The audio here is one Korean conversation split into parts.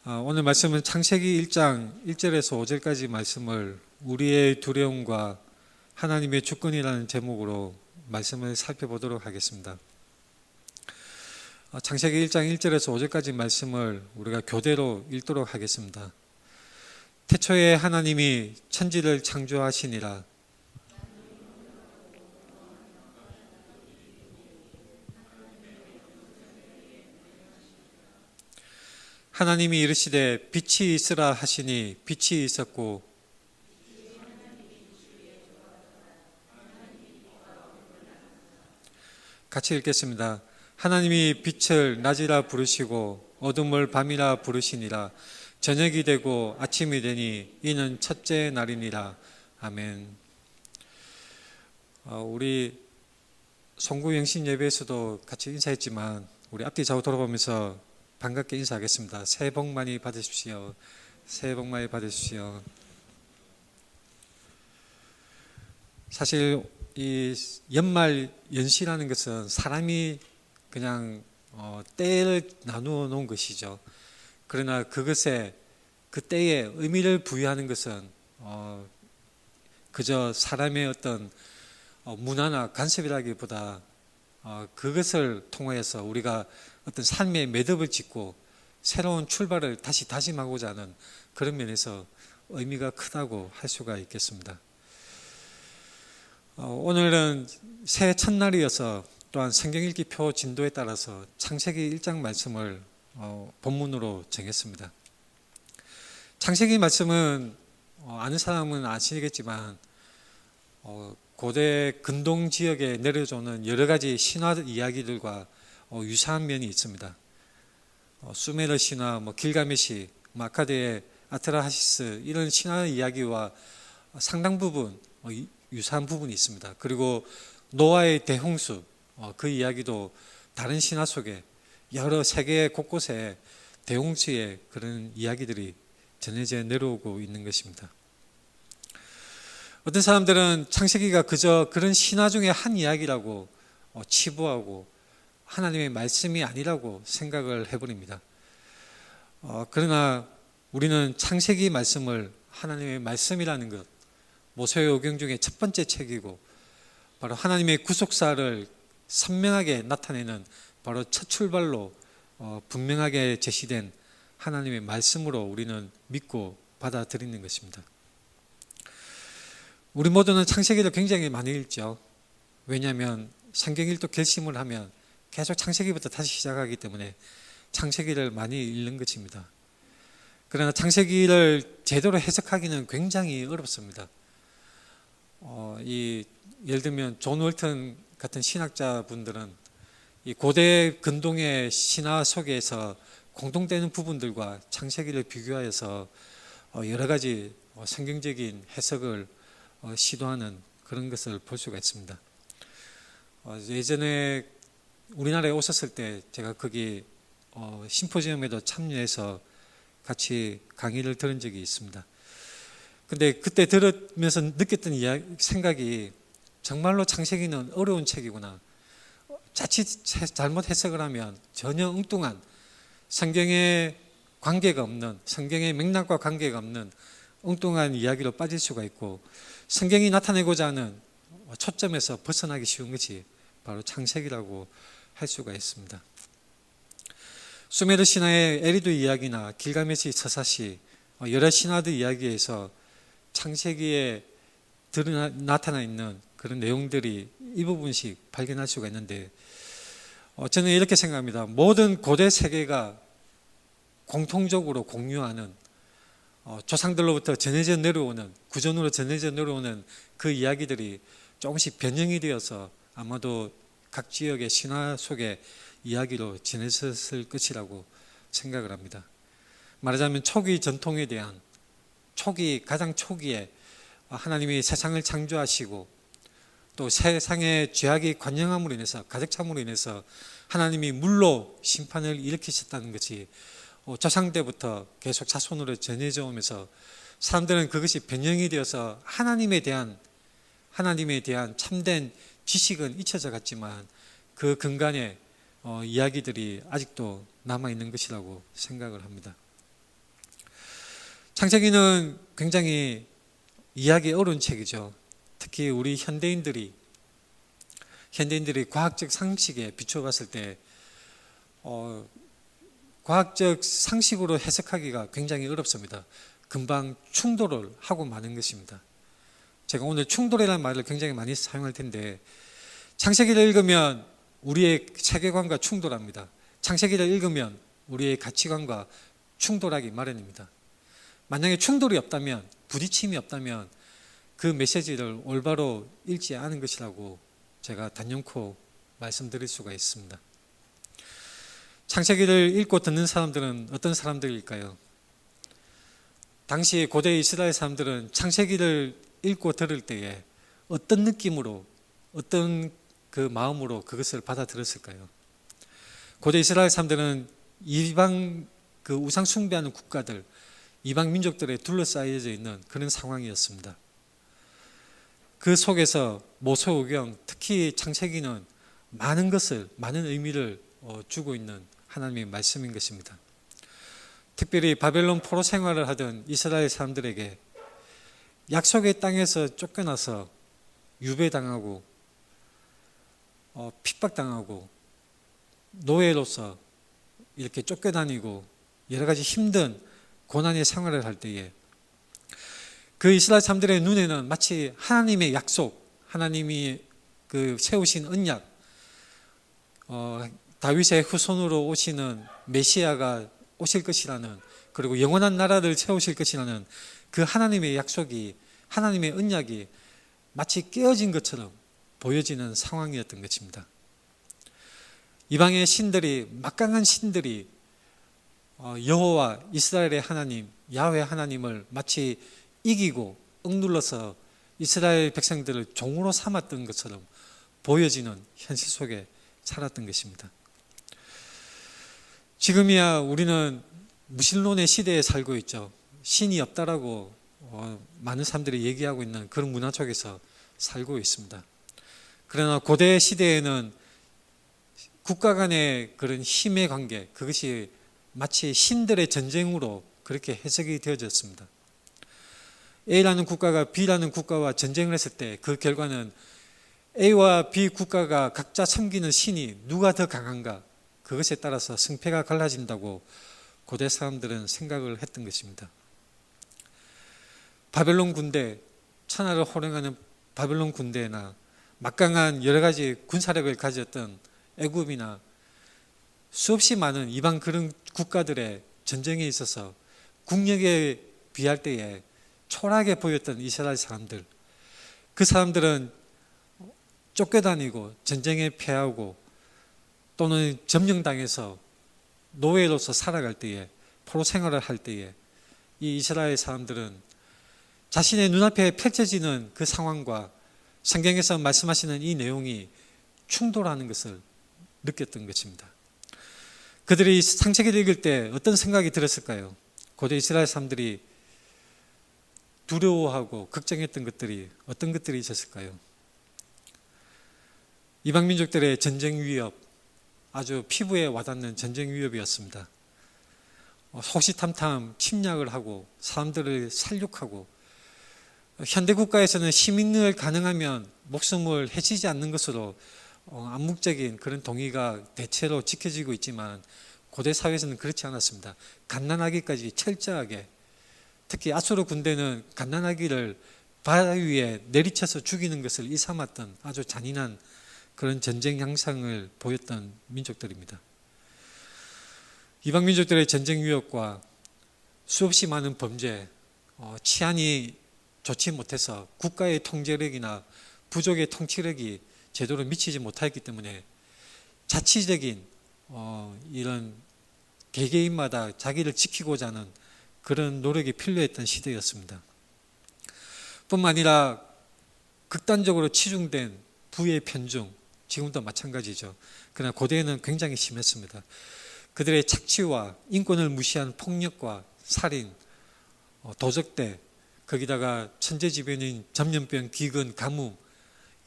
오늘 말씀은 창세기 1장 1절에서 5절까지 말씀을 우리의 두려움과 하나님의 주권이라는 제목으로 말씀을 살펴보도록 하겠습니다. 창세기 1장 1절에서 5절까지 말씀을 우리가 교대로 읽도록 하겠습니다. 태초에 하나님이 천지를 창조하시니라. 하나님이 이르시되 빛이 있으라 하시니 빛이 있었고, 같이 읽겠습니다. 하나님이 빛을 낮이라 부르시고 어둠을 밤이라 부르시니라. 저녁이 되고 아침이 되니 이는 첫째 날이니라. 아멘. 우리 송구 영신 예배에서도 같이 인사했지만 우리 앞뒤 좌우 돌아보면서 반갑게 인사하겠습니다. 새해 복 많이 받으십시오. 새해 복 많이 받으십시오. 사실 이 연말 연시라는 것은 사람이 그냥 때를 나누어 놓은 것이죠. 그러나 그것에 그 때에 의미를 부여하는 것은 그저 사람의 어떤 문화나 간섭이라기보다 그것을 통해서 우리가 어떤 삶의 매듭을 짓고 새로운 출발을 다시 다짐하고자 하는 그런 면에서 의미가 크다고 할 수가 있겠습니다. 오늘은 새해 첫날이어서 또한 성경 읽기표 진도에 따라서 창세기 1장 말씀을 본문으로 정했습니다. 창세기 말씀은 아는 사람은 아시겠지만 고대 근동 지역에 내려오는 여러 가지 신화 이야기들과 유사한 면이 있습니다. 수메르 신화, 길가메시, 아카드의 아트라하시스 이런 신화 이야기와 상당 부분 유사한 부분이 있습니다. 그리고 노아의 대홍수 그 이야기도 다른 신화 속에 여러 세계 곳곳에 대홍수의 그런 이야기들이 전해져 내려오고 있는 것입니다. 어떤 사람들은 창세기가 그저 그런 신화 중에 한 이야기라고 치부하고 하나님의 말씀이 아니라고 생각을 해버립니다. 그러나 우리는 창세기 말씀을 하나님의 말씀이라는 것, 모세오경 중에 첫 번째 책이고 바로 하나님의 구속사를 선명하게 나타내는 바로 첫 출발로 분명하게 제시된 하나님의 말씀으로 우리는 믿고 받아들이는 것입니다. 우리 모두는 창세기를 굉장히 많이 읽죠. 왜냐하면 성경 읽도 결심을 하면 계속 창세기부터 다시 시작하기 때문에 창세기를 많이 읽는 것입니다. 그러나 창세기를 제대로 해석하기는 굉장히 어렵습니다. 예를 들면 존 월튼 같은 신학자분들은 이 고대 근동의 신화 속에서 공통되는 부분들과 창세기를 비교하여서 여러 가지 성경적인 해석을 시도하는 그런 것을 볼 수가 있습니다. 예전에 우리나라에 오셨을 때 제가 거기 심포지엄에도 참여해서 같이 강의를 들은 적이 있습니다. 근데 그때 들으면서 느꼈던 생각이 정말로 창세기는 어려운 책이구나. 자칫 잘못 해석을 하면 전혀 엉뚱한 성경의 관계가 없는, 성경의 맥락과 관계가 없는 엉뚱한 이야기로 빠질 수가 있고 성경이 나타내고자 하는 초점에서 벗어나기 쉬운 것이 바로 창세기라고 할 수가 있습니다. 수메르 신화의 에리두 이야기나 길가메시 서사시 여러 신화들 이야기에서 창세기에 나타나 있는 그런 내용들이 일부분씩 발견할 수가 있는데 저는 이렇게 생각합니다. 모든 고대 세계가 공통적으로 공유하는 조상들로부터 전해져 내려오는 구전으로 전해져 내려오는 그 이야기들이 조금씩 변형이 되어서 아마도 각 지역의 신화 속의 이야기로 전해졌을 것이라고 생각을 합니다. 말하자면 초기 전통에 대한 가장 초기에 하나님이 세상을 창조하시고 또 세상의 죄악이 관영함으로 인해서 가득 참으로 인해서 하나님이 물로 심판을 일으키셨다는 것이 조상 때부터 계속 자손으로 전해져 오면서 사람들은 그것이 변형이 되어서 하나님에 대한 참된 지식은 잊혀져 갔지만 그 근간에 이야기들이 아직도 남아있는 것이라고 생각을 합니다. 창세기는 굉장히 이해하기 어려운 책이죠. 특히 우리 현대인들이 과학적 상식에 비춰봤을 때 과학적 상식으로 해석하기가 굉장히 어렵습니다. 금방 충돌을 하고 마는 것입니다. 제가 오늘 충돌이라는 말을 굉장히 많이 사용할 텐데, 창세기를 읽으면 우리의 세계관과 충돌합니다. 창세기를 읽으면 우리의 가치관과 충돌하기 마련입니다. 만약에 충돌이 없다면, 부딪힘이 없다면 그 메시지를 올바로 읽지 않은 것이라고 제가 단연코 말씀드릴 수가 있습니다. 창세기를 읽고 듣는 사람들은 어떤 사람들일까요? 당시 고대 이스라엘 사람들은 창세기를 읽고 들을 때에 어떤 느낌으로, 어떤 그 마음으로 그것을 받아들였을까요? 고대 이스라엘 사람들은 이방 그 우상 숭배하는 국가들, 이방 민족들에 둘러싸여져 있는 그런 상황이었습니다. 그 속에서 모세오경, 특히 창세기는 많은 의미를 주고 있는 하나님의 말씀인 것입니다. 특별히 바벨론 포로 생활을 하던 이스라엘 사람들에게 약속의 땅에서 쫓겨나서 유배당하고 핍박당하고 노예로서 이렇게 쫓겨다니고 여러 가지 힘든 고난의 생활을 할 때에 그 이스라엘 사람들의 눈에는 마치 하나님의 약속, 하나님이 그 세우신 언약, 다윗의 후손으로 오시는 메시아가 오실 것이라는, 그리고 영원한 나라를 세우실 것이라는 그 하나님의 약속이, 하나님의 언약이 마치 깨어진 것처럼 보여지는 상황이었던 것입니다. 이방의 신들이, 막강한 신들이 여호와 이스라엘의 하나님, 야훼 하나님을 마치 이기고 억눌러서 이스라엘 백성들을 종으로 삼았던 것처럼 보여지는 현실 속에 살았던 것입니다. 지금이야 우리는 무신론의 시대에 살고 있죠. 신이 없다라고 많은 사람들이 얘기하고 있는 그런 문화 속에서 살고 있습니다. 그러나 고대 시대에는 국가 간의 그런 힘의 관계, 그것이 마치 신들의 전쟁으로 그렇게 해석이 되어졌습니다. A라는 국가가 B라는 국가와 전쟁을 했을 때 그 결과는 A와 B 국가가 각자 섬기는 신이 누가 더 강한가, 그것에 따라서 승패가 갈라진다고 고대 사람들은 생각을 했던 것입니다. 바벨론 군대, 천하를 호령하는 바벨론 군대나 막강한 여러 가지 군사력을 가졌던 애굽이나 수없이 많은 이방 그런 국가들의 전쟁에 있어서 국력에 비할 때에 초라하게 보였던 이스라엘 사람들, 그 사람들은 쫓겨다니고 전쟁에 패하고 또는 점령당해서 노예로서 살아갈 때에, 포로 생활을 할 때에 이 이스라엘 사람들은 자신의 눈앞에 펼쳐지는 그 상황과 성경에서 말씀하시는 이 내용이 충돌하는 것을 느꼈던 것입니다. 그들이 창세기를 읽을 때 어떤 생각이 들었을까요? 고대 이스라엘 사람들이 두려워하고 걱정했던 것들이 어떤 것들이 있었을까요? 이방 민족들의 전쟁 위협, 아주 피부에 와닿는 전쟁 위협이었습니다. 호시탐탐 침략을 하고 사람들을 살육하고, 현대 국가에서는 시민을 가능하면 목숨을 해치지 않는 것으로 암묵적인 그런 동의가 대체로 지켜지고 있지만 고대 사회에서는 그렇지 않았습니다. 갓난아기까지 철저하게, 특히 아수르 군대는 갓난아기를 바위 위에 내리쳐서 죽이는 것을 일삼았던 아주 잔인한 그런 전쟁 양상을 보였던 민족들입니다. 이방 민족들의 전쟁 위협과 수없이 많은 범죄, 치안이 좋지 못해서 국가의 통제력이나 부족의 통치력이 제대로 미치지 못했기 때문에 자치적인 이런 개개인마다 자기를 지키고자 하는 그런 노력이 필요했던 시대였습니다. 뿐만 아니라 극단적으로 치중된 부의 편중, 지금도 마찬가지죠. 그러나 고대에는 굉장히 심했습니다. 그들의 착취와 인권을 무시한 폭력과 살인, 도적대, 거기다가 천재지변인 전염병, 기근, 가뭄,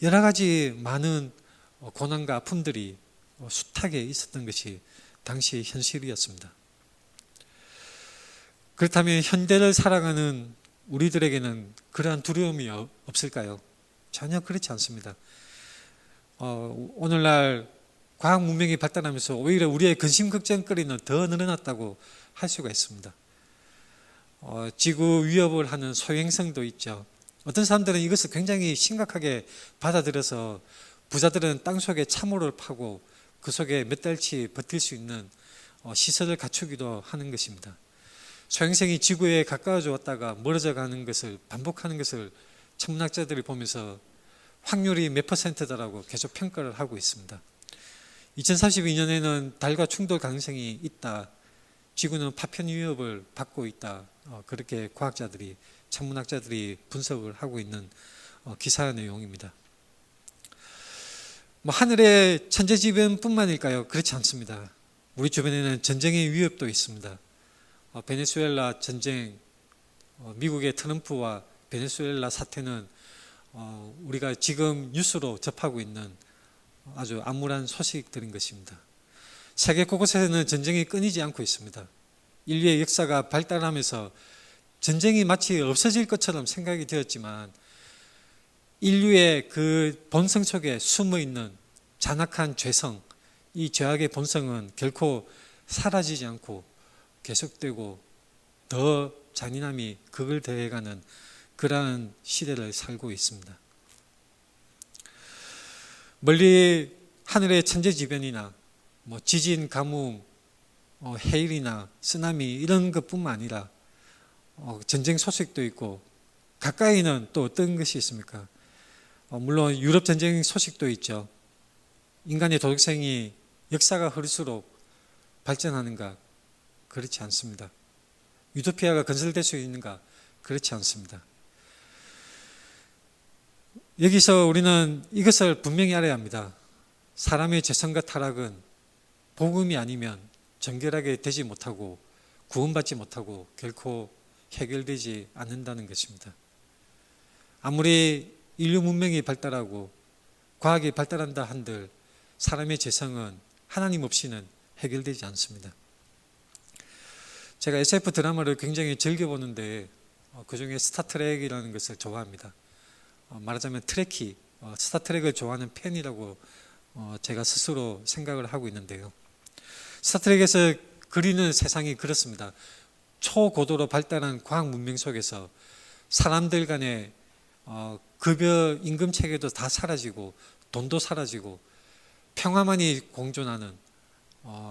여러 가지 많은 고난과 아픔들이 숱하게 있었던 것이 당시의 현실이었습니다. 그렇다면 현대를 살아가는 우리들에게는 그러한 두려움이 없을까요? 전혀 그렇지 않습니다. 오늘날 과학 문명이 발달하면서 오히려 우리의 근심 걱정거리는 더 늘어났다고 할 수가 있습니다. 지구 위협을 하는 소행성도 있죠. 어떤 사람들은 이것을 굉장히 심각하게 받아들여서 부자들은 땅속에 참호를 파고 그 속에 몇 달치 버틸 수 있는 시설을 갖추기도 하는 것입니다. 소행성이 지구에 가까워져 왔다가 멀어져 가는 것을 반복하는 것을 천문학자들이 보면서 확률이 몇 %다라고 계속 평가를 하고 있습니다. 2032년에는 달과 충돌 가능성이 있다. 지구는 파편 위협을 받고 있다. 그렇게 과학자들이, 천문학자들이 분석을 하고 있는 기사 내용입니다. 하늘의 천재지변뿐만일까요? 그렇지 않습니다. 우리 주변에는 전쟁의 위협도 있습니다. 베네수엘라 전쟁, 미국의 트럼프와 베네수엘라 사태는 우리가 지금 뉴스로 접하고 있는 아주 암울한 소식들인 것입니다. 세계 곳곳에서는 전쟁이 끊이지 않고 있습니다. 인류의 역사가 발달하면서 전쟁이 마치 없어질 것처럼 생각이 되었지만 인류의 그 본성 속에 숨어있는 잔악한 죄성, 이 죄악의 본성은 결코 사라지지 않고 계속되고 더 잔인함이 극을 더해가는 그러한 시대를 살고 있습니다. 멀리 하늘의 천재지변이나 지진, 가뭄, 해일이나 쓰나미 이런 것뿐만 아니라 전쟁 소식도 있고 가까이는 또 어떤 것이 있습니까? 물론 유럽 전쟁 소식도 있죠. 인간의 도덕성이 역사가 흐를수록 발전하는가? 그렇지 않습니다. 유토피아가 건설될 수 있는가? 그렇지 않습니다. 여기서 우리는 이것을 분명히 알아야 합니다. 사람의 죄성과 타락은 복음이 아니면 정결하게 되지 못하고 구원받지 못하고 결코 해결되지 않는다는 것입니다. 아무리 인류 문명이 발달하고 과학이 발달한다 한들 사람의 죄성은 하나님 없이는 해결되지 않습니다. 제가 SF 드라마를 굉장히 즐겨보는데 그중에 스타트rek이라는 것을 좋아합니다. 말하자면 트레키, 스타트rek을 좋아하는 팬이라고 제가 스스로 생각을 하고 있는데요. 스타트rek에서 그리는 세상이 그렇습니다. 초고도로 발달한 과학 문명 속에서 사람들 간의 급여 임금 체계도 다 사라지고 돈도 사라지고 평화만이 공존하는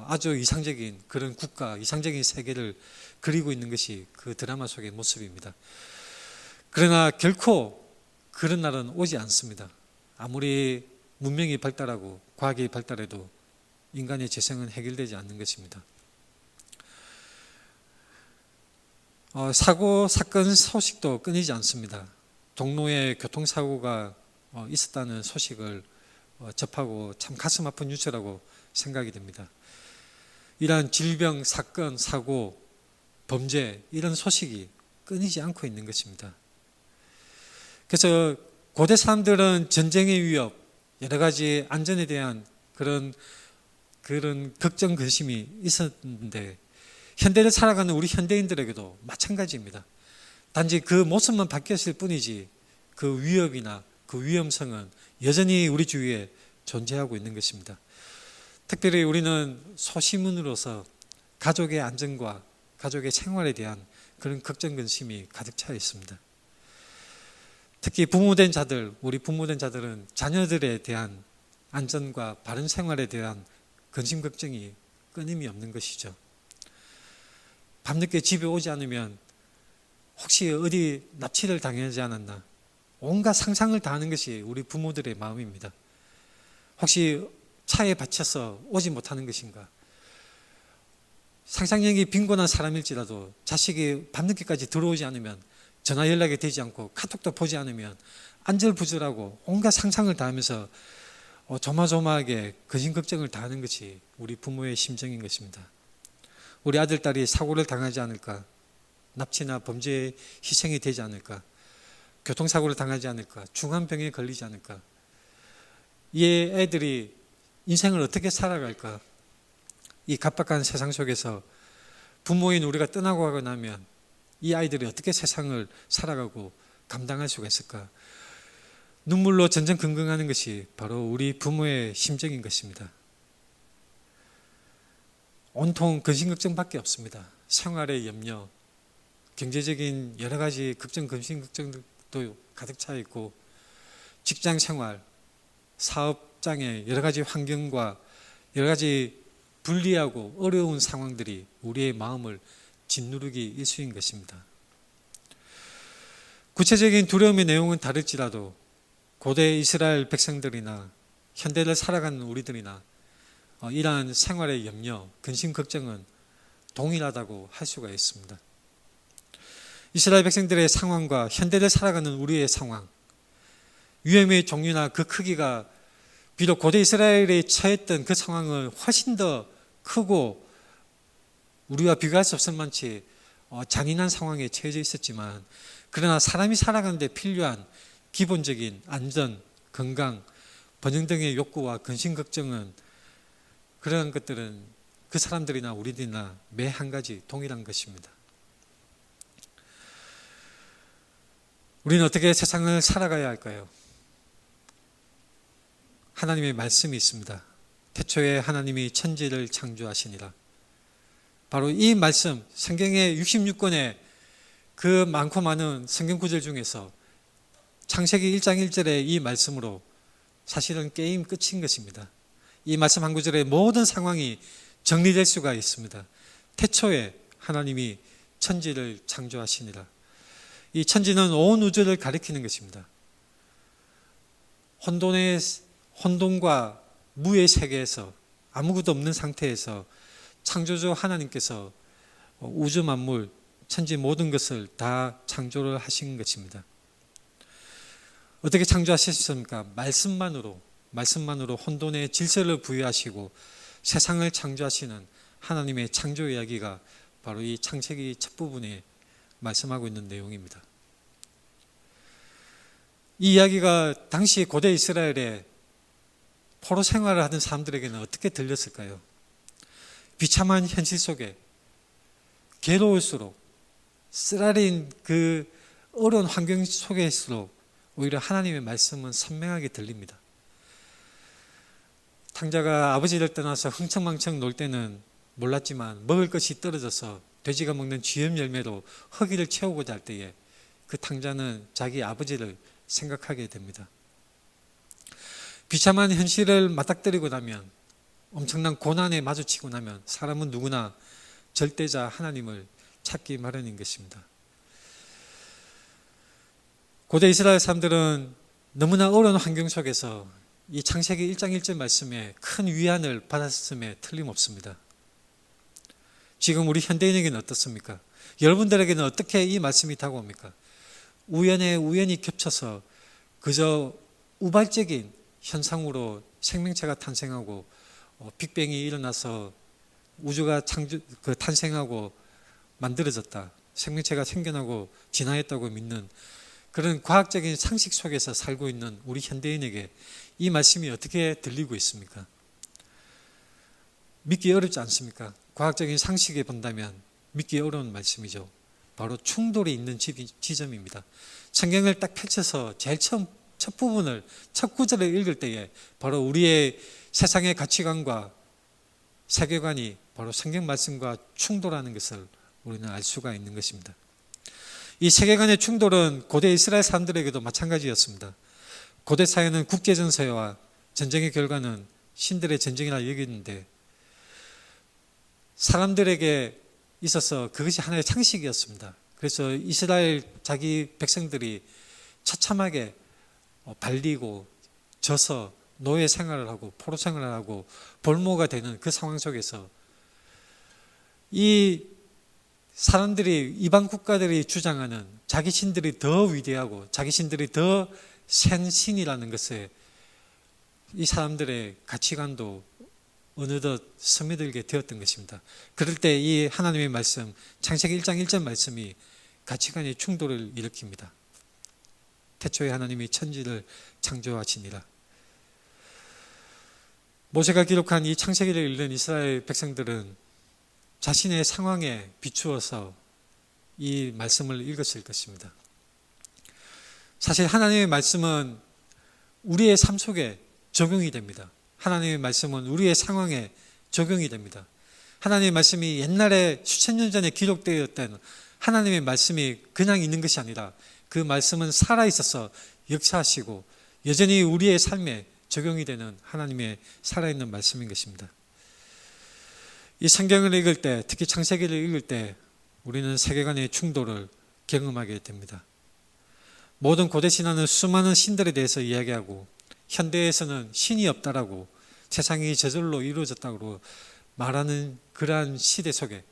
아주 이상적인 그런 국가, 이상적인 세계를 그리고 있는 것이 그 드라마 속의 모습입니다. 그러나 결코 그런 날은 오지 않습니다. 아무리 문명이 발달하고 과학이 발달해도 인간의 죄성은 해결되지 않는 것입니다. 사고, 사건 소식도 끊이지 않습니다. 동로에 교통사고가 있었다는 소식을 접하고 참 가슴 아픈 뉴스라고 생각이 됩니다. 이러한 질병, 사건, 사고, 범죄 이런 소식이 끊이지 않고 있는 것입니다. 그래서 고대 사람들은 전쟁의 위협, 여러 가지 안전에 대한 그런 걱정, 근심이 있었는데 현대를 살아가는 우리 현대인들에게도 마찬가지입니다. 단지 그 모습만 바뀌었을 뿐이지 그 위협이나 그 위험성은 여전히 우리 주위에 존재하고 있는 것입니다. 특별히 우리는 소시민으로서 가족의 안전과 가족의 생활에 대한 그런 걱정, 근심이 가득 차 있습니다. 특히 부모된 자들, 우리 부모된 자들은 자녀들에 대한 안전과 바른 생활에 대한 근심, 걱정이 끊임이 없는 것이죠. 밤늦게 집에 오지 않으면 혹시 어디 납치를 당하지 않았나? 온갖 상상을 다 하는 것이 우리 부모들의 마음입니다. 혹시 차에 받쳐서 오지 못하는 것인가? 상상력이 빈곤한 사람일지라도 자식이 밤늦게까지 들어오지 않으면 전화 연락이 되지 않고 카톡도 보지 않으면 안절부절하고 온갖 상상을 다 하면서 조마조마하게 근심 걱정을 다 하는 것이 우리 부모의 심정인 것입니다. 우리 아들, 딸이 사고를 당하지 않을까? 납치나 범죄에 희생이 되지 않을까? 교통사고를 당하지 않을까? 중환병에 걸리지 않을까? 이 애들이 인생을 어떻게 살아갈까? 이 각박한 세상 속에서 부모인 우리가 떠나고 가고 나면 이 아이들이 어떻게 세상을 살아가고 감당할 수가 있을까? 눈물로 전전긍긍하는 것이 바로 우리 부모의 심정인 것입니다. 온통 근심걱정밖에 없습니다. 생활의 염려, 경제적인 여러 가지 걱정, 근심걱정도 가득 차 있고, 직장 생활, 사업장의 여러 가지 환경과 여러 가지 불리하고 어려운 상황들이 우리의 마음을 짓누르기 일쑤인 것입니다. 구체적인 두려움의 내용은 다를지라도 고대 이스라엘 백성들이나 현대를 살아가는 우리들이나 이러한 생활의 염려, 근심, 걱정은 동일하다고 할 수가 있습니다. 이스라엘 백성들의 상황과 현대를 살아가는 우리의 상황, 위험의 종류나 그 크기가 비록 고대 이스라엘에 처했던 그 상황은 훨씬 더 크고 우리와 비교할 수 없을 만치 잔인한 상황에 처해져 있었지만, 그러나 사람이 살아가는데 필요한 기본적인 안전, 건강, 번영 등의 욕구와 근심, 걱정은 그런 것들은 그 사람들이나 우리들이나 매 한 가지 동일한 것입니다. 우리는 어떻게 세상을 살아가야 할까요? 하나님의 말씀이 있습니다. 태초에 하나님이 천지를 창조하시니라. 바로 이 말씀, 성경의 66권의 그 많고 많은 성경 구절 중에서 창세기 1장 1절의 이 말씀으로 사실은 게임 끝인 것입니다. 이 말씀 한 구절에 모든 상황이 정리될 수가 있습니다. 태초에 하나님이 천지를 창조하시니라. 이 천지는 온 우주를 가리키는 것입니다. 혼돈과 무의 세계에서 아무것도 없는 상태에서 창조주 하나님께서 우주 만물, 천지 모든 것을 다 창조를 하신 것입니다. 어떻게 창조하셨습니까? 말씀만으로 혼돈의 질서를 부여하시고 세상을 창조하시는 하나님의 창조 이야기가 바로 이 창세기 첫 부분에 말씀하고 있는 내용입니다. 이 이야기가 당시 고대 이스라엘의 포로 생활을 하던 사람들에게는 어떻게 들렸을까요? 비참한 현실 속에 괴로울수록, 쓰라린 그 어려운 환경 속에일수록 오히려 하나님의 말씀은 선명하게 들립니다. 탕자가 아버지를 떠나서 흥청망청 놀 때는 몰랐지만 먹을 것이 떨어져서 돼지가 먹는 쥐염 열매로 허기를 채우고자 할 때에 그 탕자는 자기 아버지를 생각하게 됩니다. 비참한 현실을 맞닥뜨리고 나면, 엄청난 고난에 마주치고 나면 사람은 누구나 절대자 하나님을 찾기 마련인 것입니다. 고대 이스라엘 사람들은 너무나 어려운 환경 속에서 이 창세기 1장 1절 말씀에 큰 위안을 받았음에 틀림없습니다. 지금 우리 현대인에게는 어떻습니까? 여러분들에게는 어떻게 이 말씀이 다가옵니까? 우연히 겹쳐서 그저 우발적인 현상으로 생명체가 탄생하고 빅뱅이 일어나서 우주가 탄생하고 만들어졌다, 생명체가 생겨나고 진화했다고 믿는 그런 과학적인 상식 속에서 살고 있는 우리 현대인에게 이 말씀이 어떻게 들리고 있습니까? 믿기 어렵지 않습니까? 과학적인 상식에 본다면 믿기 어려운 말씀이죠. 바로 충돌이 있는 지점입니다. 성경을 딱 펼쳐서 제일 첫 부분을, 첫 구절을 읽을 때에 바로 우리의 세상의 가치관과 세계관이 바로 성경 말씀과 충돌하는 것을 우리는 알 수가 있는 것입니다. 이 세계관의 충돌은 고대 이스라엘 사람들에게도 마찬가지였습니다. 고대 사회는 국제정세와 전쟁의 결과는 신들의 전쟁이라 여겼는데 사람들에게 있어서 그것이 하나의 상식이었습니다. 그래서 이스라엘 자기 백성들이 처참하게 발리고 져서 노예 생활을 하고 포로 생활을 하고 볼모가 되는 그 상황 속에서 이 사람들이, 이방 국가들이 주장하는 자기 신들이 더 위대하고 자기 신들이 더 센 신이라는 것에 이 사람들의 가치관도 어느덧 스며들게 되었던 것입니다. 그럴 때 이 하나님의 말씀, 창세기 1장 1절 말씀이 가치관의 충돌을 일으킵니다. 태초에 하나님이 천지를 창조하시니라. 모세가 기록한 이 창세기를 읽는 이스라엘 백성들은 자신의 상황에 비추어서 이 말씀을 읽었을 것입니다. 사실 하나님의 말씀은 우리의 삶 속에 적용이 됩니다. 하나님의 말씀은 우리의 상황에 적용이 됩니다. 하나님의 말씀이 옛날에 수천 년 전에 기록되었던 하나님의 말씀이 그냥 있는 것이 아니라 그 말씀은 살아있어서 역사하시고 여전히 우리의 삶에 적용이 되는 하나님의 살아있는 말씀인 것입니다. 이 성경을 읽을 때, 특히 창세기를 읽을 때 우리는 세계관의 충돌을 경험하게 됩니다. 모든 고대 신화는 수많은 신들에 대해서 이야기하고 현대에서는 신이 없다라고 세상이 저절로 이루어졌다고 말하는 그러한 시대 속에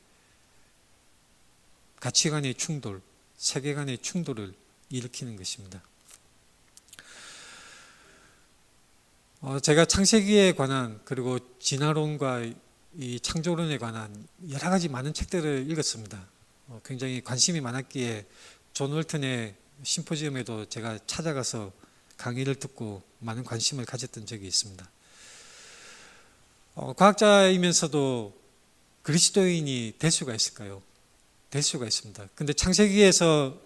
가치관의 충돌, 세계관의 충돌을 일으키는 것입니다. 제가 창세기에 관한 그리고 진화론과 이 창조론에 관한 여러 가지 많은 책들을 읽었습니다. 굉장히 관심이 많았기에 존 월튼의 심포지엄에도 제가 찾아가서 강의를 듣고 많은 관심을 가졌던 적이 있습니다. 과학자이면서도 그리스도인이 될 수가 있을까요? 될 수가 있습니다. 근데 창세기에서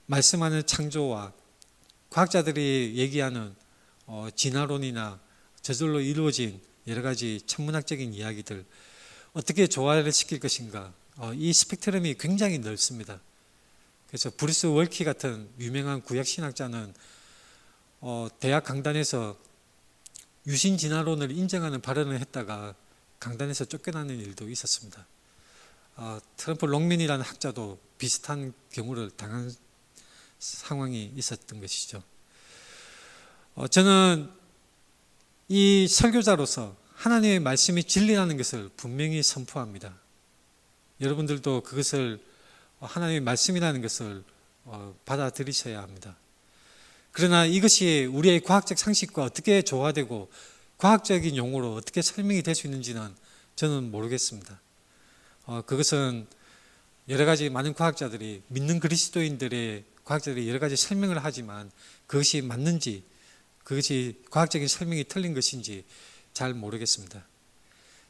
말씀하는 창조와 과학자들이 얘기하는 진화론이나 저절로 이루어진 여러 가지 천문학적인 이야기들 어떻게 조화를 시킬 것인가, 이 스펙트럼이 굉장히 넓습니다. 그래서 브루스 월키 같은 유명한 구약신학자는 대학 강단에서 유신 진화론을 인정하는 발언을 했다가 강단에서 쫓겨나는 일도 있었습니다. 트럼프 롱민이라는 학자도 비슷한 경우를 당한 상황이 있었던 것이죠. 저는 이 설교자로서 하나님의 말씀이 진리라는 것을 분명히 선포합니다. 여러분들도 그것을 하나님의 말씀이라는 것을 받아들이셔야 합니다. 그러나 이것이 우리의 과학적 상식과 어떻게 조화되고 과학적인 용어로 어떻게 설명이 될 수 있는지는 저는 모르겠습니다. 그것은 여러 가지 많은 과학자들이 믿는 그리스도인들의 과학자들이 여러 가지 설명을 하지만 그것이 맞는지 그것이 과학적인 설명이 틀린 것인지 잘 모르겠습니다.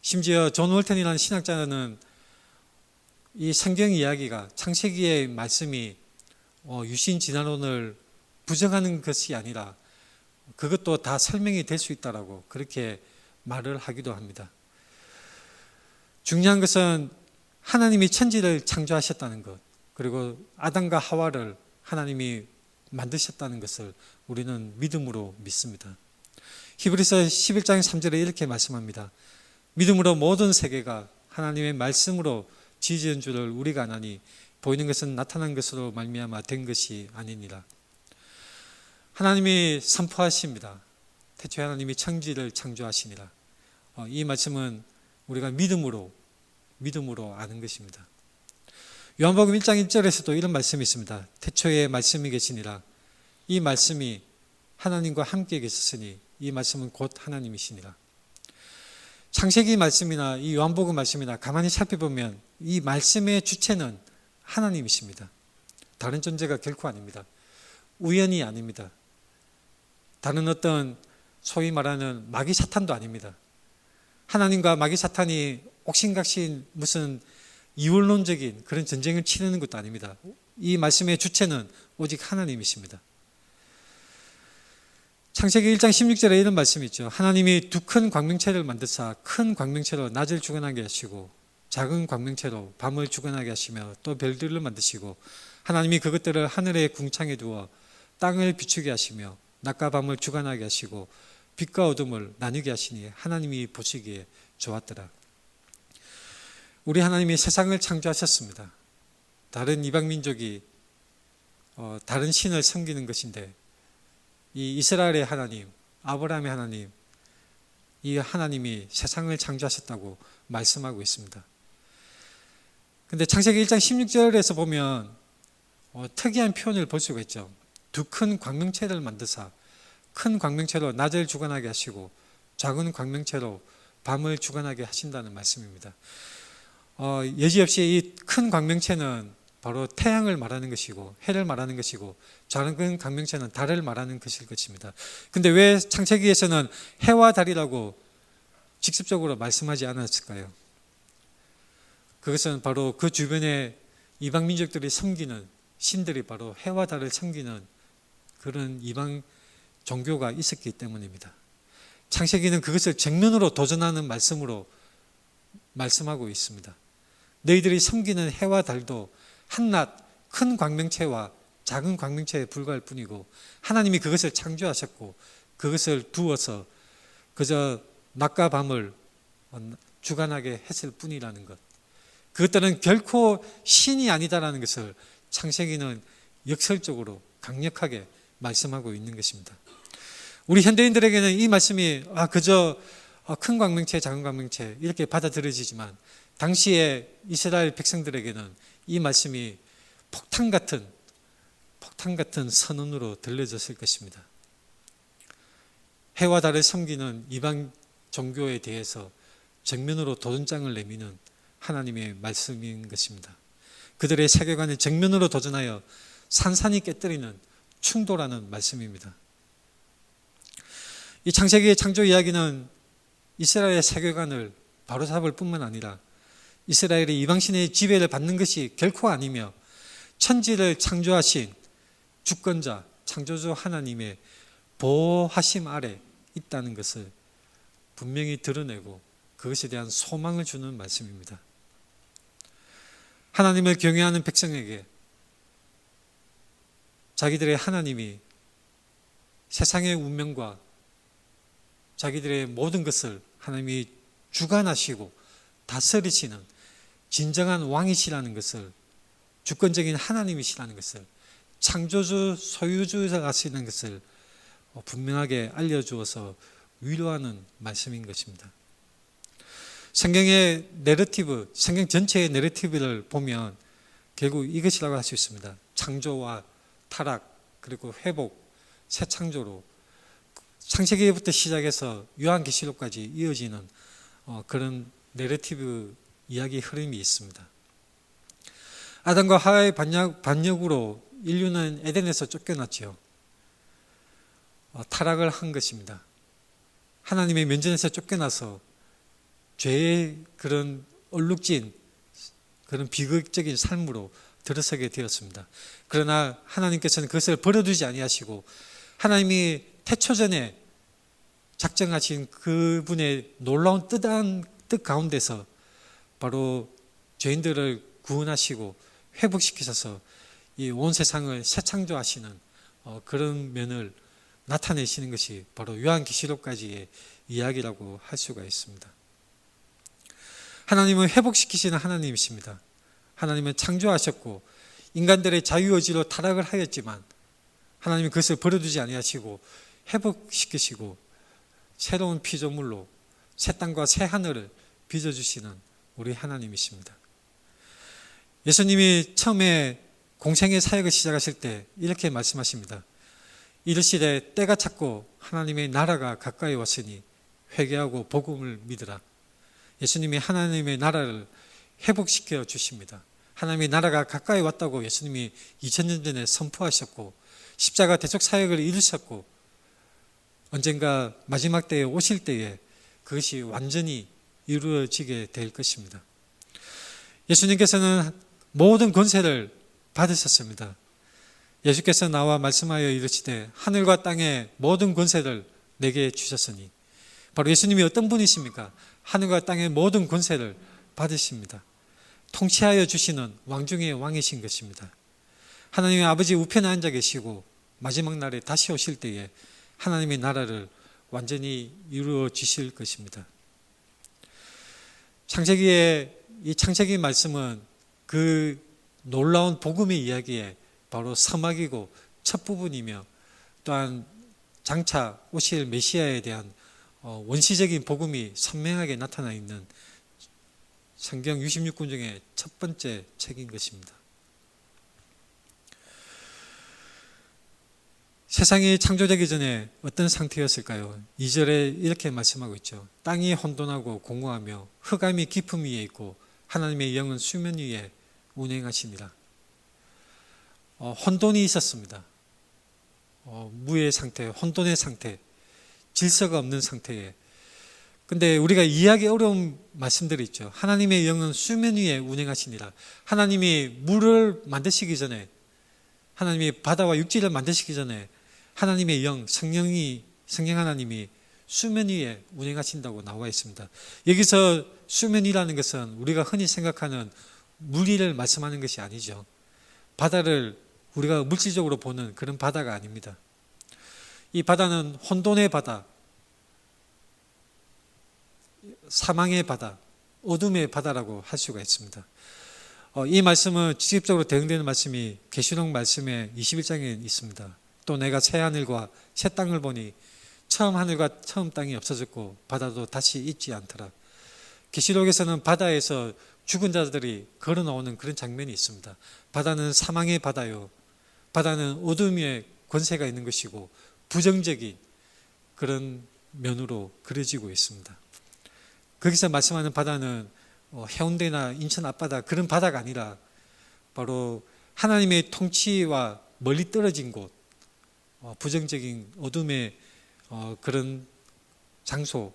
심지어 존 월턴이라는 신학자는 이 성경 이야기가 창세기의 말씀이 유신 진화론을 부정하는 것이 아니라 그것도 다 설명이 될 수 있다라고 그렇게 말을 하기도 합니다. 중요한 것은 하나님이 천지를 창조하셨다는 것, 그리고 아담과 하와를 하나님이 만드셨다는 것을 우리는 믿음으로 믿습니다. 히브리서 11장 3절에 이렇게 말씀합니다. 믿음으로 모든 세계가 하나님의 말씀으로 지어진 줄을 우리가 아나니 보이는 것은 나타난 것으로 말미암아 된 것이 아니니라. 하나님이 선포하십니다. 태초에 하나님이 천지를 창조하시니라. 이 말씀은 우리가 믿음으로 아는 것입니다. 요한복음 1장 1절에서도 이런 말씀이 있습니다. 태초에 말씀이 계시니라. 이 말씀이 하나님과 함께 계셨으니 이 말씀은 곧 하나님이시니라. 창세기 말씀이나 이 요한복음 말씀이나 가만히 살펴보면 이 말씀의 주체는 하나님이십니다. 다른 존재가 결코 아닙니다. 우연이 아닙니다. 다른 어떤 소위 말하는 마귀 사탄도 아닙니다. 하나님과 마귀 사탄이 옥신각신 무슨 이원론적인 그런 전쟁을 치르는 것도 아닙니다. 이 말씀의 주체는 오직 하나님이십니다. 창세기 1장 16절에 이런 말씀이 있죠. 하나님이 두 큰 광명체를 만드사 큰 광명체로 낮을 주관하게 하시고 작은 광명체로 밤을 주관하게 하시며 또 별들을 만드시고 하나님이 그것들을 하늘의 궁창에 두어 땅을 비추게 하시며 낮과 밤을 주관하게 하시고 빛과 어둠을 나누게 하시니 하나님이 보시기에 좋았더라. 우리 하나님이 세상을 창조하셨습니다. 다른 이방민족이 다른 신을 섬기는 것인데 이 이스라엘의 하나님, 아브라함의 하나님, 이 하나님이 세상을 창조하셨다고 말씀하고 있습니다. 그런데 창세기 1장 16절에서 보면 특이한 표현을 볼 수가 있죠. 두 큰 광명체를 만드사 큰 광명체로 낮을 주관하게 하시고 작은 광명체로 밤을 주관하게 하신다는 말씀입니다. 여지없이 이 큰 광명체는 바로 태양을 말하는 것이고 해를 말하는 것이고 작은 광명체는 달을 말하는 것일 것입니다. 그런데 왜 창세기에서는 해와 달이라고 직접적으로 말씀하지 않았을까요? 그것은 바로 그 주변에 이방 민족들이 섬기는 신들이 바로 해와 달을 섬기는 그런 이방 종교가 있었기 때문입니다. 창세기는 그것을 정면으로 도전하는 말씀으로 말씀하고 있습니다. 너희들이 섬기는 해와 달도 한낱 큰 광명체와 작은 광명체에 불과할 뿐이고 하나님이 그것을 창조하셨고 그것을 두어서 그저 낮과 밤을 주관하게 했을 뿐이라는 것. 그것들은 결코 신이 아니다라는 것을 창세기는 역설적으로 강력하게 말씀하고 있는 것입니다. 우리 현대인들에게는 이 말씀이 그저 큰 광명체, 작은 광명체 이렇게 받아들여지지만 당시에 이스라엘 백성들에게는 이 말씀이 폭탄 같은 선언으로 들려졌을 것입니다. 해와 달을 섬기는 이방 종교에 대해서 정면으로 도전장을 내미는 하나님의 말씀인 것입니다. 그들의 세계관을 정면으로 도전하여 산산이 깨뜨리는 충돌하는 말씀입니다. 이 창세기의 창조 이야기는 이스라엘의 세계관을 바로잡을 뿐만 아니라 이스라엘이 이방신의 지배를 받는 것이 결코 아니며 천지를 창조하신 주권자, 창조주 하나님의 보호하심 아래 있다는 것을 분명히 드러내고 그것에 대한 소망을 주는 말씀입니다. 하나님을 경외하는 백성에게 자기들의 하나님이 세상의 운명과 자기들의 모든 것을 하나님이 주관하시고 다스리시는 진정한 왕이시라는 것을, 주권적인 하나님이시라는 것을, 창조주 소유주이시라는 것을 분명하게 알려주어서 위로하는 말씀인 것입니다. 성경의 내러티브, 성경 전체의 내러티브를 보면 결국 이것이라고 할 수 있습니다. 창조와 타락, 그리고 회복, 새 창조로 창세기부터 시작해서 요한계시록까지 이어지는 그런 내러티브 이야기 흐름이 있습니다. 아담과 하와의 반역으로 인류는 에덴에서 쫓겨났지요. 타락을 한 것입니다. 하나님의 면전에서 쫓겨나서 죄의 그런 얼룩진 그런 비극적인 삶으로 들어서게 되었습니다. 그러나 하나님께서는 그것을 버려두지 아니하시고 하나님이 태초전에 작정하신 그분의 놀라운 뜻 가운데서 바로 죄인들을 구원하시고 회복시키셔서 이 온 세상을 새 창조하시는 그런 면을 나타내시는 것이 바로 요한계시록까지의 이야기라고 할 수가 있습니다. 하나님은 회복시키시는 하나님이십니다. 하나님은 창조하셨고 인간들의 자유의지로 타락을 하였지만 하나님은 그것을 버려두지 아니하시고 회복시키시고 새로운 피조물로 새 땅과 새 하늘을 빚어주시는 우리 하나님이십니다. 예수님이 처음에 공생의 사역을 시작하실 때 이렇게 말씀하십니다. 이르시되 때가 찼고 하나님의 나라가 가까이 왔으니 회개하고 복음을 믿으라. 예수님이 하나님의 나라를 회복시켜 주십니다. 하나님의 나라가 가까이 왔다고 예수님이 2000년 전에 선포하셨고 십자가 대속 사역을 이루셨고 언젠가 마지막 때에 오실 때에 그것이 완전히 이루어지게 될 것입니다. 예수님께서는 모든 권세를 받으셨습니다. 예수께서 나와 말씀하여 이르시되 하늘과 땅의 모든 권세를 내게 주셨으니, 바로 예수님이 어떤 분이십니까? 하늘과 땅의 모든 권세를 받으십니다. 통치하여 주시는 왕 중의 왕이신 것입니다. 하나님의 아버지 우편에 앉아 계시고 마지막 날에 다시 오실 때에 하나님의 나라를 완전히 이루어 주실 것입니다. 창세기의 이 창세기 말씀은 그 놀라운 복음의 이야기에 바로 서막이고 첫 부분이며 또한 장차 오실 메시아에 대한 원시적인 복음이 선명하게 나타나 있는 성경 66권 중에 첫 번째 책인 것입니다. 세상이 창조되기 전에 어떤 상태였을까요? 2절에 이렇게 말씀하고 있죠. 땅이 혼돈하고 공허하며 흑암이 깊음 위에 있고 하나님의 영은 수면 위에 운행하시니라. 혼돈이 있었습니다. 무의 상태, 혼돈의 상태, 질서가 없는 상태에 근데 우리가 이해하기 어려운 말씀들이 있죠. 하나님의 영은 수면 위에 운행하시니라. 하나님이 물을 만드시기 전에, 하나님이 바다와 육지를 만드시기 전에 하나님의 영, 성령 하나님이 수면 위에 운행하신다고 나와 있습니다. 여기서 수면이라는 것은 우리가 흔히 생각하는 물 위를 말씀하는 것이 아니죠. 바다를 우리가 물질적으로 보는 그런 바다가 아닙니다. 이 바다는 혼돈의 바다, 사망의 바다, 어둠의 바다라고 할 수가 있습니다. 이 말씀은 직접적으로 대응되는 말씀이 계시록 말씀의 21장에 있습니다. 또 내가 새 하늘과 새 땅을 보니 처음 하늘과 처음 땅이 없어졌고 바다도 다시 있지 않더라. 계시록에서는 바다에서 죽은 자들이 걸어 나오는 그런 장면이 있습니다. 바다는 사망의 바다요. 바다는 어둠 위에 권세가 있는 것이고 부정적인 그런 면으로 그려지고 있습니다. 거기서 말씀하는 바다는 해운대나 인천 앞바다 그런 바다가 아니라 바로 하나님의 통치와 멀리 떨어진 곳, 부정적인 어둠의 그런 장소,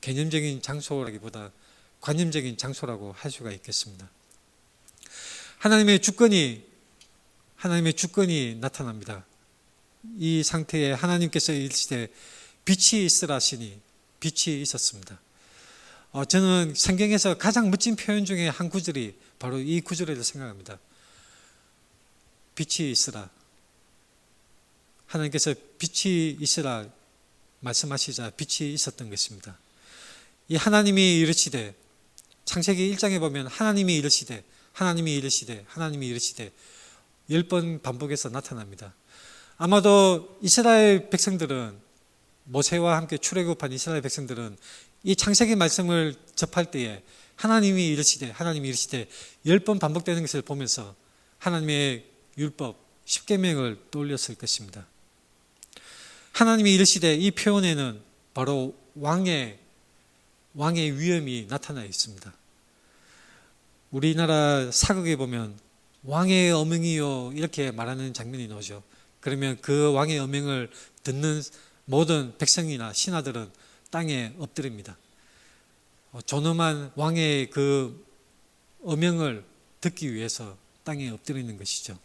개념적인 장소라기보다 관념적인 장소라고 할 수가 있겠습니다. 하나님의 주권이 나타납니다. 이 상태에 하나님께서 이르시되 빛이 있으라 하시니 빛이 있었습니다. 저는 성경에서 가장 멋진 표현 중에 한 구절이 바로 이 구절이라고 생각합니다. 빛이 있으라. 하나님께서 빛이 있으라 말씀하시자 빛이 있었던 것입니다. 이 하나님이 이르시되, 창세기 1장에 보면 하나님이 이르시되 10번 반복해서 나타납니다. 아마도 이스라엘 백성들은, 모세와 함께 출애굽한 이스라엘 백성들은 이 창세기 말씀을 접할 때에 하나님이 이르시되 10번 반복되는 것을 보면서 하나님의 율법 10계명을 떠올렸을 것입니다. 하나님이 이르시되 이 표현에는 바로 왕의 위엄이 나타나 있습니다. 우리나라 사극에 보면 왕의 어명이요 이렇게 말하는 장면이 나오죠. 그러면 그 왕의 어명을 듣는 모든 백성이나 신하들은 땅에 엎드립니다. 존엄한 왕의 그 어명을 듣기 위해서 땅에 엎드리는 것이죠.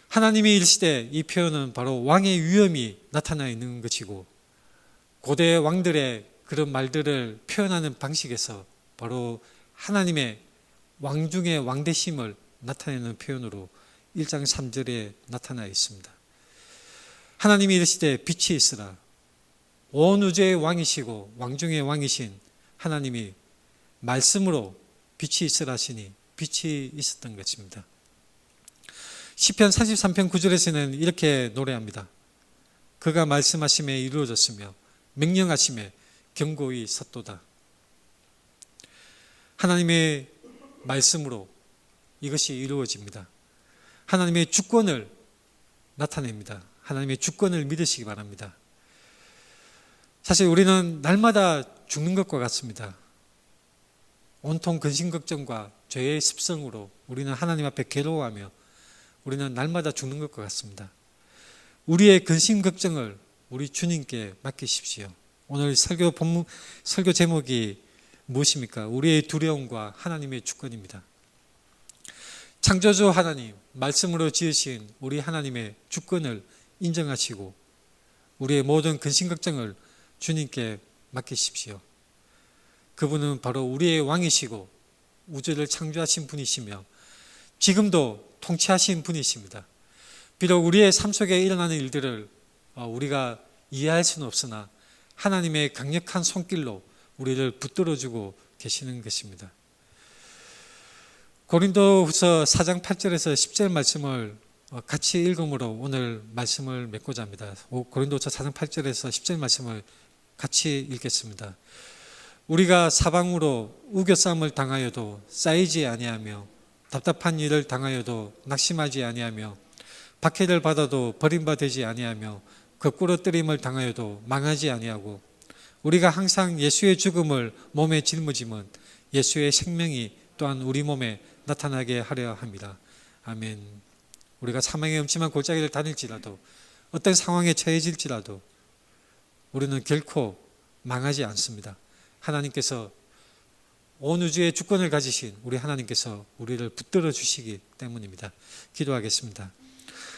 하나님이 이르시되 이 표현은 바로 왕의 위엄이 나타나 있는 것이고, 고대 왕들의 그런 말들을 표현하는 방식에서 바로 하나님의 왕 중의 왕되심을 나타내는 표현으로 1장 3절에 나타나 있습니다. 하나님이 이르시되 빛이 있으라. 온 우주의 왕이시고 왕 중의 왕이신 하나님이 말씀으로 빛이 있으라 하시니 빛이 있었던 것입니다. 시편 33편 9절에서는 이렇게 노래합니다. 그가 말씀하심에 이루어졌으며 명령하심에 견고히 섰도다. 하나님의 말씀으로 이것이 이루어집니다. 하나님의 주권을 나타냅니다. 하나님의 주권을 믿으시기 바랍니다. 사실 우리는 날마다 죽는 것과 같습니다. 온통 근심걱정과 죄의 습성으로 우리는 하나님 앞에 괴로워하며 우리는 날마다 죽는 것과 같습니다. 우리의 근심걱정을 우리 주님께 맡기십시오. 오늘 설교 제목이 무엇입니까? 우리의 두려움과 하나님의 주권입니다. 창조주 하나님, 말씀으로 지으신 우리 하나님의 주권을 인정하시고 우리의 모든 근심걱정을 주님께 맡기십시오. 그분은 바로 우리의 왕이시고 우주를 창조하신 분이시며 지금도 통치하신 분이십니다. 비록 우리의 삶 속에 일어나는 일들을 우리가 이해할 수는 없으나 하나님의 강력한 손길로 우리를 붙들어주고 계시는 것입니다. 고린도후서 4장 8절에서 10절 말씀을 같이 읽음으로 오늘 말씀을 맺고자 합니다. 고린도후서 4장 8절에서 10절 말씀을 같이 읽겠습니다. 우리가 사방으로 우겨싸움을 당하여도 쌓이지 아니하며 답답한 일을 당하여도 낙심하지 아니하며 박해를 받아도 버림받지 아니하며 거꾸로 뜨림을 당하여도 망하지 아니하고 우리가 항상 예수의 죽음을 몸에 짊어짐은 예수의 생명이 또한 우리 몸에 나타나게 하려 합니다. 아멘. 우리가 사망의 음침한 골짜기를 다닐지라도 어떤 상황에 처해질지라도 우리는 결코 망하지 않습니다. 하나님께서 온 우주의 주권을 가지신 우리 하나님께서 우리를 붙들어 주시기 때문입니다. 기도하겠습니다.